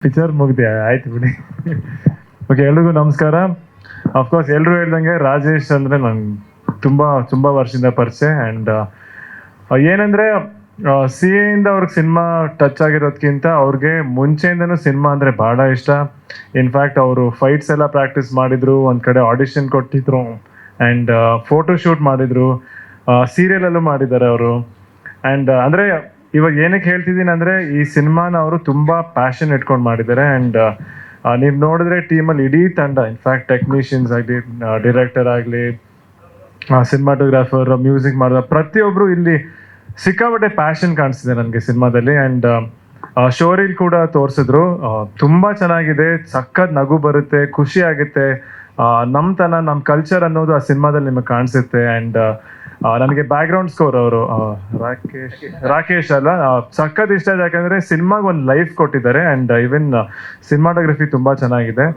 Picture ಮುಗಿದ್ಯಾ? ಆಯ್ತು ಬಿಡಿ. Okay, ಎಲ್ರಿಗೂ ನಮಸ್ಕಾರ. ಅಫ್ಕೋರ್ಸ್ ಎಲ್ಲರೂ ಹೇಳ್ದಂಗೆ ರಾಜೇಶ್ ಅಂದರೆ ನಂಗೆ ತುಂಬ ತುಂಬ ವರ್ಷದಿಂದ ಪರಿಚಯ. ಆ್ಯಂಡ್ ಏನಂದರೆ ಸಿ ಎಯಿಂದ ಅವ್ರಿಗೆ ಸಿನಿಮಾ ಟಚ್ ಆಗಿರೋದಕ್ಕಿಂತ ಅವ್ರಿಗೆ ಮುಂಚೆಯಿಂದನೂ ಸಿನಿಮಾ ಅಂದರೆ ಭಾಳ ಇಷ್ಟ. ಇನ್ಫ್ಯಾಕ್ಟ್ ಅವರು ಫೈಟ್ಸ್ ಎಲ್ಲ ಪ್ರಾಕ್ಟೀಸ್ ಮಾಡಿದರು, ಒಂದು ಕಡೆ ಆಡಿಷನ್ ಕೊಟ್ಟಿದ್ರು, ಆ್ಯಂಡ್ ಫೋಟೋ ಶೂಟ್ ಮಾಡಿದರು, ಸೀರಿಯಲಲ್ಲೂ ಮಾಡಿದ್ದಾರೆ ಅವರು. ಆ್ಯಂಡ್ ಅಂದರೆ ಇವಾಗ ಏನಕ್ಕೆ ಹೇಳ್ತಿದ್ದೀನಿ ಅಂದರೆ ಈ ಸಿನಿಮಾನ ಅವರು ತುಂಬ ಪ್ಯಾಷನ್ ಇಟ್ಕೊಂಡು ಮಾಡಿದ್ದಾರೆ. ಆ್ಯಂಡ್ ನೀವು ನೋಡಿದ್ರೆ ಟೀಮಲ್ಲಿ ಇಡೀ ತಂಡ, ಇನ್ಫ್ಯಾಕ್ಟ್ ಟೆಕ್ನಿಷಿಯನ್ಸ್ ಆಗಲಿ, ಡಿರೆಕ್ಟರ್ ಆಗಲಿ, ಸಿನಿಮಾಟೋಗ್ರಾಫರ್, ಮ್ಯೂಸಿಕ್ ಮಾಡಿದ ಪ್ರತಿಯೊಬ್ಬರು ಇಲ್ಲಿ ಸಿಕ್ಕಾಪಟ್ಟೆ ಪ್ಯಾಷನ್ ಕಾಣಿಸ್ತಿದೆ ನನಗೆ ಸಿನಿಮಾದಲ್ಲಿ. ಆ್ಯಂಡ್ ಶೋರಿಲ್ ಕೂಡ ತೋರಿಸಿದ್ರು, ತುಂಬ ಚೆನ್ನಾಗಿದೆ, ಸಖತ್ ನಗು ಬರುತ್ತೆ, ಖುಷಿ ಆಗುತ್ತೆ, ನಮ್ಮ ಕಲ್ಚರ್ ಅನ್ನೋದು ಆ ಸಿನಿಮಾದಲ್ಲಿ ನಿಮಗೆ ಕಾಣಿಸುತ್ತೆ. ಆ್ಯಂಡ್ ನನಗೆ ಬ್ಯಾಕ್ಗ್ರೌಂಡ್ ಸ್ಕೋರ್ ಅವರು ರಾಕೇಶ್ ಅಲ್ಲ, ಸಖತ್ ಇಷ್ಟ ಇದೆ. ಯಾಕಂದರೆ ಸಿನಿಮಾಗೆ ಒಂದು ಲೈಫ್ ಕೊಟ್ಟಿದ್ದಾರೆ. ಆ್ಯಂಡ್ ಈವನ್ ಸಿನಿಮಾಟೋಗ್ರಫಿ ತುಂಬ ಚೆನ್ನಾಗಿದೆ,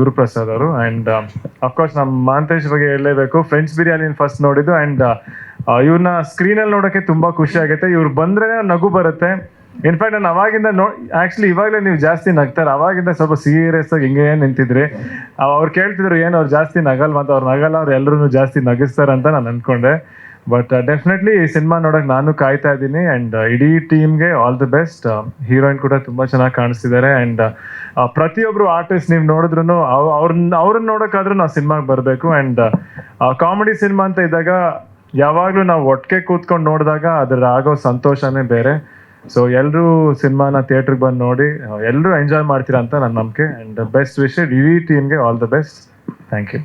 ಗುರುಪ್ರಸಾದ್ ಅವರು. ಆ್ಯಂಡ್ ಅಫ್ಕೋರ್ಸ್ ನಮ್ಮ ಮಾಂತೇಶ್ ಬಗ್ಗೆ ಹೇಳಲೇಬೇಕು. ಫ್ರೆಂಡ್ಸ್ ಬಿರಿಯಾನಿ ಫಸ್ಟ್ ನೋಡಿದ್ದು, ಆ್ಯಂಡ್ ಇವ್ರನ್ನ ಸ್ಕ್ರೀನಲ್ಲಿ ನೋಡೋಕ್ಕೆ ತುಂಬ ಖುಷಿ ಆಗುತ್ತೆ. ಇವ್ರು ಬಂದ್ರೆ ನಗು ಬರುತ್ತೆ. ಇನ್ಫ್ಯಾಕ್ಟ್ ನಾನು ಅವಾಗಿಂದ ಆ್ಯಕ್ಚುಲಿ ಇವಾಗಲೇ ನೀವು ಜಾಸ್ತಿ ನಗ್ತಾರೆ, ಅವಾಗಿಂದ ಸ್ವಲ್ಪ ಸೀರಿಯಸ್ ಆಗಿ ಹಿಂಗೆ ನಿಂತಿದ್ರಿ. ಅವ್ರು ಕೇಳ್ತಿದ್ರು ಏನು ಅವ್ರು ಜಾಸ್ತಿ ನಗಲ್ವ ಅಂತ. ಅವ್ರು ನಗಲ್ಲ, ಅವ್ರು ಎಲ್ಲರೂ ಜಾಸ್ತಿ ನಗಿಸ್ತಾರಂತ ನಾನು ಅಂದ್ಕೊಂಡೆ. ಬಟ್ ಡೆಫಿನೆಟ್ಲಿ ಈ ಸಿನಿಮಾ ನೋಡೋಕೆ ನಾನು ಕಾಯ್ತಾ ಇದ್ದೀನಿ. ಆ್ಯಂಡ್ ಇಡೀ ಟೀಮ್ಗೆ ಆಲ್ ದಿ ಬೆಸ್ಟ್. ಹೀರೋಯಿನ್ ಕೂಡ ತುಂಬ ಚೆನ್ನಾಗಿ ಕಾಣಿಸ್ತಿದ್ದಾರೆ. ಆ್ಯಂಡ್ ಪ್ರತಿಯೊಬ್ಬರು ಆರ್ಟಿಸ್ಟ್ ನೀವು ನೋಡಿದ್ರು ಅವ್ರನ್ನ ನೋಡೋಕ್ಕಾದ್ರೂ ನಾವು ಸಿನಿಮಾಗೆ ಬರಬೇಕು. ಆ್ಯಂಡ್ ಕಾಮಿಡಿ ಸಿನಿಮಾ ಅಂತ ಇದ್ದಾಗ ಯಾವಾಗಲೂ ನಾವು ಒಟ್ಟಿಗೆ ಕೂತ್ಕೊಂಡು ನೋಡಿದಾಗ ಅದ್ರ ಆಗೋ ಸಂತೋಷನೇ ಬೇರೆ. ಸೊ ಎಲ್ಲರೂ ಸಿನಿಮಾನ ಥಿಯೇಟ್ರಿಗೆ ಬಂದು ನೋಡಿ ಎಲ್ಲರೂ ಎಂಜಾಯ್ ಮಾಡ್ತೀರಾ ಅಂತ ನನ್ನ ನಂಬಿಕೆ. ಆ್ಯಂಡ್ ಬೆಸ್ಟ್ ವಿಶ್ ಇಡೀ ಟೀಮ್ಗೆ all the best. Thank you.